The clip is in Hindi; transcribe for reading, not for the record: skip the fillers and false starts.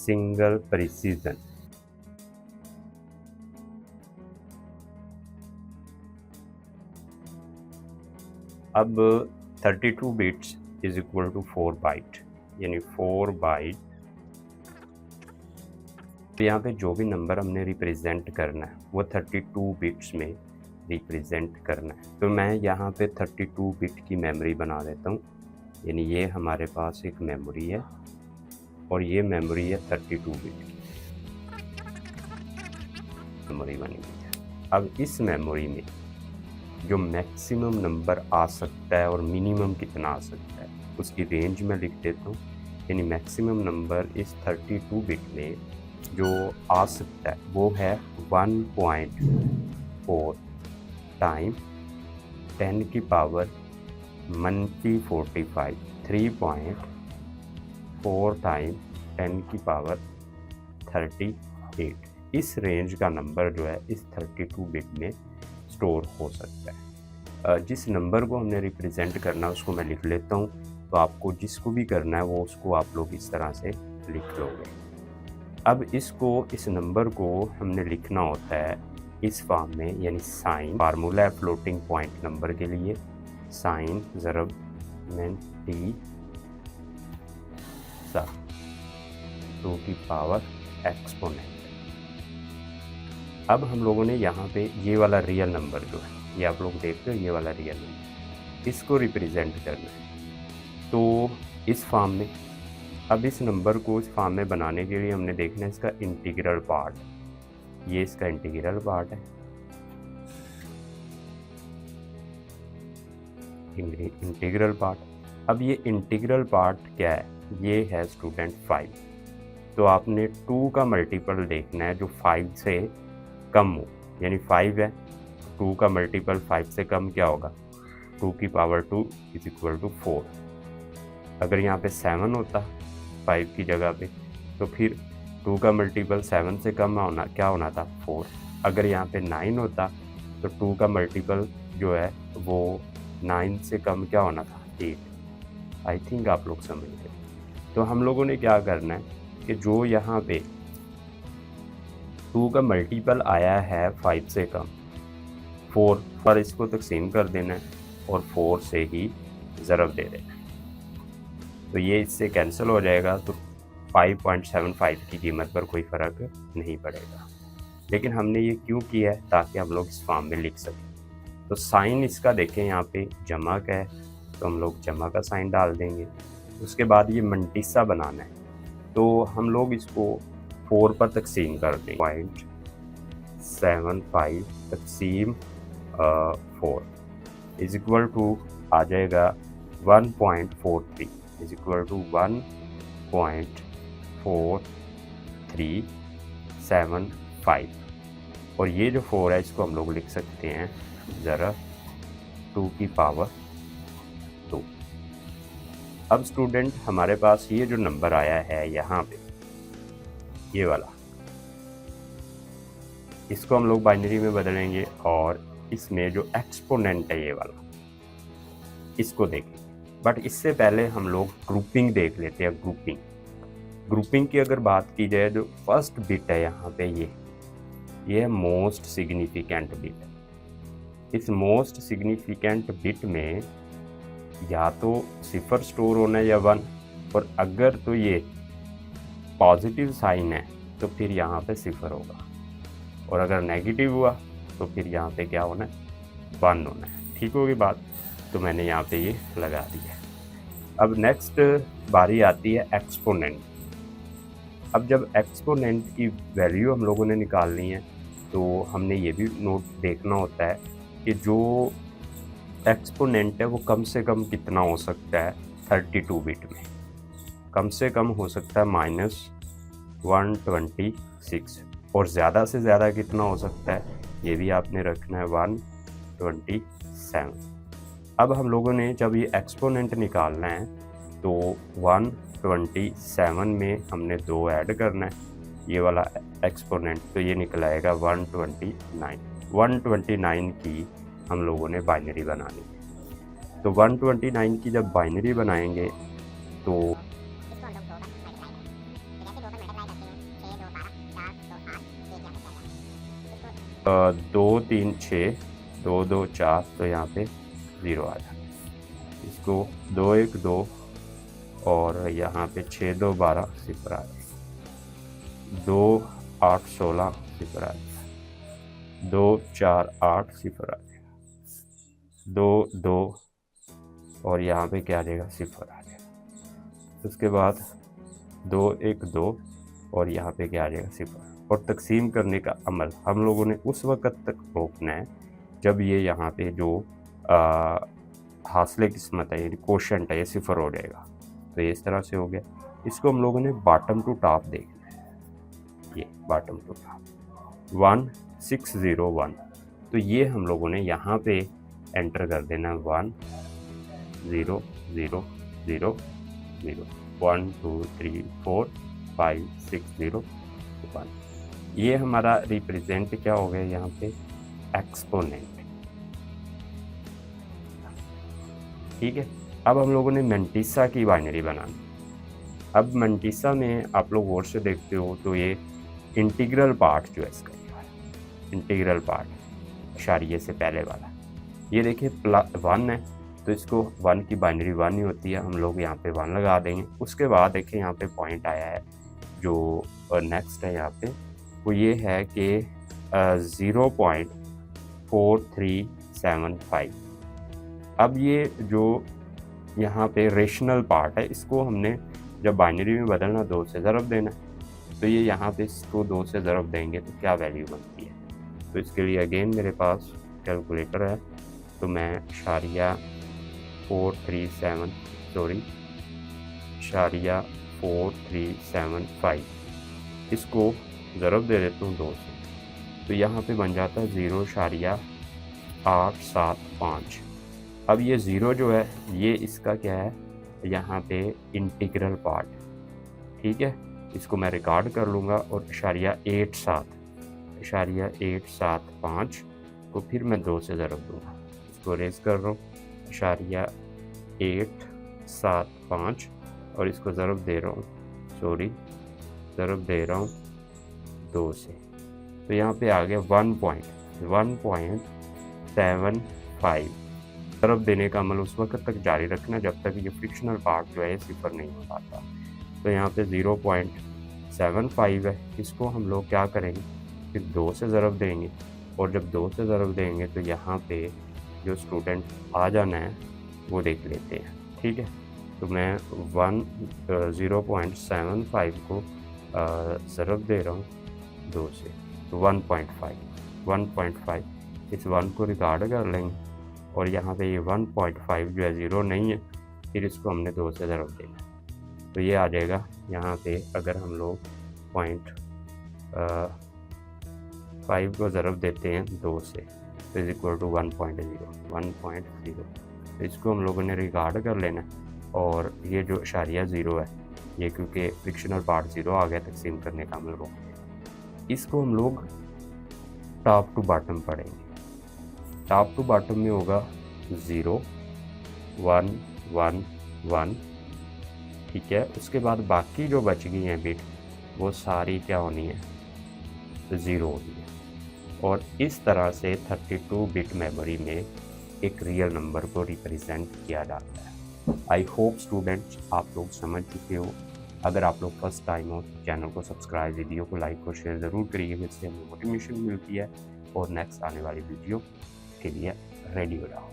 Single precision. अब 32 bits is equal to 4 byte, यानी 4 बाइट। तो यहाँ पे जो भी नंबर हमने रिप्रेजेंट करना है वो 32 बिट्स में रिप्रेजेंट करना है। तो मैं यहाँ पे 32 बिट की मेमोरी बना देता हूँ, यानी ये हमारे पास एक मेमोरी है और ये मेमोरी है 32 बिट की मेमोरी बनी हुई है। अब इस मेमोरी में जो मैक्सिमम नंबर आ सकता है और मिनिमम कितना आ सकता है उसकी रेंज में लिख देता हूँ, यानी मैक्सिमम नंबर इस 32 बिट में जो आ सकता है वो है 1.4 टाइम 10 की पावर -45, 3.4 टाइम 10 की पावर 38। इस रेंज का नंबर जो है इस 32 बिट में स्टोर हो सकता है। जिस नंबर को हमने रिप्रेजेंट करना है उसको मैं लिख लेता हूँ, तो आपको जिसको भी करना है वो उसको आप लोग इस तरह से लिख लोगे। अब इस नंबर को हमने लिखना होता है इस फॉर्म में, यानी साइन फार्मूला है फ्लोटिंग पॉइंट नंबर के लिए, साइन ज़रब में टी सा 2 की पावर एक्सपोनेंट। अब हम लोगों ने यहाँ पे ये वाला रियल नंबर जो है, ये आप लोग देख रहे हो, ये वाला रियल नंबर, इसको रिप्रेजेंट करना है तो इस फॉर्म में। अब इस नंबर को इस फॉर्म में बनाने के लिए हमने देखना है इसका इंटीग्रल पार्ट। ये इसका इंटीग्रल पार्ट है, इंटीग्रल पार्ट। अब ये इंटीग्रल पार्ट क्या है, ये है स्टूडेंट 5। तो आपने 2 का मल्टीपल देखना है जो 5 से कम हो, यानी 5 है, 2 का मल्टीपल 5 से कम क्या होगा, 2 की पावर 2 इज इक्वल टू 4। अगर यहाँ पे 7 होता 5 की जगह पे तो फिर 2 का मल्टीपल 7 से कम होना क्या होना था, 4। अगर यहाँ पे 9 होता तो 2 का मल्टीपल जो है वो 9 से कम क्या होना था, 8। आई थिंक आप लोग समझ गए। तो हम लोगों ने क्या करना है कि जो यहाँ पे 2 का मल्टीपल आया है 5 से कम, 4 पर इसको तकसीम कर देना है और 4 से ही ज़रब दे देना है, तो ये इससे कैंसिल हो जाएगा। तो 5.75 की कीमत पर कोई फ़र्क नहीं पड़ेगा। लेकिन हमने ये क्यों किया है, ताकि हम लोग इस फॉर्म में लिख सकें। तो साइन इसका देखें यहाँ पे जमा का है, तो हम लोग जमा का साइन डाल देंगे। उसके बाद ये मंटिसा बनाना है, तो हम लोग इसको 4 पर तकसीम कर देंगे, 0.75 तकसीम 4 इज इक्वल टू आ जाएगा 1.43 इज इक्वल टू 1.4375। और ये जो 4 है इसको हम लोग लिख सकते हैं ज़रा 2 की पावर 2। अब स्टूडेंट हमारे पास ये जो नंबर आया है यहाँ पे, ये वाला, इसको हम लोग बाइनरी में बदलेंगे और इसमें जो एक्सपोनेंट है ये वाला, इसको देखें। बट इससे पहले हम लोग ग्रुपिंग देख लेते हैं। ग्रुपिंग की अगर बात की जाए, जो फर्स्ट बिट है यहाँ पे ये है मोस्ट सिग्निफिकेंट बिट। इस मोस्ट सिग्निफिकेंट बिट में या तो 0 स्टोर होना है या 1, और अगर तो ये पॉजिटिव साइन है तो फिर यहाँ पे 0 होगा, और अगर नेगेटिव हुआ तो फिर यहाँ पे क्या होना है, 1 होना है। ठीक होगी बात, तो मैंने यहाँ पे ये लगा दिया। अब नेक्स्ट बारी आती है एक्सपोनेंट। अब जब एक्सपोनेंट की वैल्यू हम लोगों ने निकालनी है तो हमने ये भी नोट देखना होता है कि जो एक्सपोनेंट है वो कम से कम कितना हो सकता है 32 बिट में। कम से कम हो सकता है -126, और ज़्यादा से ज़्यादा कितना हो सकता है ये भी आपने रखना है 127। अब हम लोगों ने जब ये एक्सपोनेंट निकालना है तो 127 में हमने 2 ऐड करना है, ये वाला एक्सपोनेंट, तो ये निकल आएगा 129। 129 की हम लोगों ने बाइनरी बनानी है। तो 129 की जब बाइनरी बनाएंगे तो 2 3 6 2 2 4 तो यहाँ पे 0 आ जाता है। इसको 2 1 2 और यहाँ पे 6 2 12 0 आ जाएगा। 2 8 16 0 आ जाएगा। 2 4 8 0 आ जाएगा। 2 2 और यहाँ पे क्या आ जाएगा 0 आ जाएगा। उसके बाद 2 1 2 और यहाँ पे क्या आ जाएगा 0। और तकसीम करने का अमल हम लोगों ने उस वक़्त तक रोकना है जब ये यहाँ पे जो हासिल किस्मत है यानी कोशेंट है ये 0 हो जाएगा। तो ये इस तरह से हो गया। इसको हम लोगों ने बॉटम टू टॉप देखना है, ये बॉटम टू टॉप 1 6 0 1। तो ये हम लोगों ने यहाँ पे एंटर कर देना 1 0 0 0 0 1 2 3 4 5 6 0 1। ये हमारा रिप्रेजेंट क्या हो गया यहाँ पे एक्सपोनेंट। ठीक है, अब हम लोगों ने मेंटिसा की बाइनरी बनानी। अब मेंटिसा में आप लोग गौर से देखते हो तो ये इंटीग्रल पार्ट जो है इसका, इंटीग्रल पार्ट इशारिये से पहले वाला, ये देखिए 1 है तो इसको 1 की बाइनरी 1 ही होती है, हम लोग यहाँ पे 1 लगा देंगे। उसके बाद देखिए यहाँ पे पॉइंट आया है जो नेक्स्ट है यहाँ पे, वो ये है कि 0.4375। अब ये जो यहाँ पे रेशनल पार्ट है इसको हमने जब बाइनरी में बदलना 2 से ज़रब देना, तो ये यहाँ पे इसको 2 से ज़रब देंगे तो क्या वैल्यू बनती है। तो इसके लिए अगेन मेरे पास कैलकुलेटर है, तो मैं इशारिया 437.4375 इसको ज़रब दे देता हूँ 2 से, तो यहाँ पे बन जाता है 0.875। अब ये 0 जो है ये इसका क्या है यहाँ पे इंटीग्रल पार्ट। ठीक है, इसको मैं रिकॉर्ड कर लूँगा और इशारिया 875 को फिर मैं 2 से ज़रब दूँगा। इसको रेज कर रहा हूँ इशारिया 875 और इसको ज़रब दे रहा हूँ, ज़रब दे रहा हूँ 2 से, तो यहाँ पे आ गया 1.75। ज़रब देने का अमल उस वक्त तक जारी रखना जब तक ये फ्रिक्शनल पार्ट जो है 0 नहीं हो पाता। तो यहाँ पे 0.75 है, इसको हम लोग क्या करेंगे फिर 2 से ज़रब देंगे, और जब 2 से ज़रब देंगे तो यहाँ पे जो स्टूडेंट आ जाना है वो देख लेते हैं। ठीक है, तो मैं 0.75 को ज़रब दे रहा हूँ 2 से, तो 1.5 इस 1 को रिकॉर्ड कर लेंगे, और यहाँ पे ये 1.5 जो है 0 नहीं है, फिर इसको हमने 2 से ज़रब देना, तो ये आ जाएगा यहाँ पे अगर हम लोग 0.5 को ज़रब देते हैं 2 से तो इज इक्वल टू 1.0। तो इसको हम लोगों ने रिकॉर्ड कर लेना, और ये जो इशारिया 0 है ये क्योंकि फ्रिक्शनल पार्ट 0 आ गया तकसीम करने का अमल रोक दिया। इसको हम लोग टॉप टू बॉटम पढ़ेंगे। टॉप टू बॉटम में होगा 0 1 1 1। ठीक है, उसके बाद बाकी जो बच गई हैं बिट वो सारी क्या होनी है, तो 0 होनी है। और इस तरह से 32 बिट मेमोरी में एक रियल नंबर को रिप्रेजेंट किया जाता है। आई होप स्टूडेंट्स आप लोग समझ चुके हो। अगर आप लोग फर्स्ट टाइम हो तो चैनल को सब्सक्राइब, वीडियो को लाइक और शेयर ज़रूर करिए, जिससे हमें मोटिवेशन मिलती है और नेक्स्ट आने वाली वीडियो के लिए रेडी हो जाओ।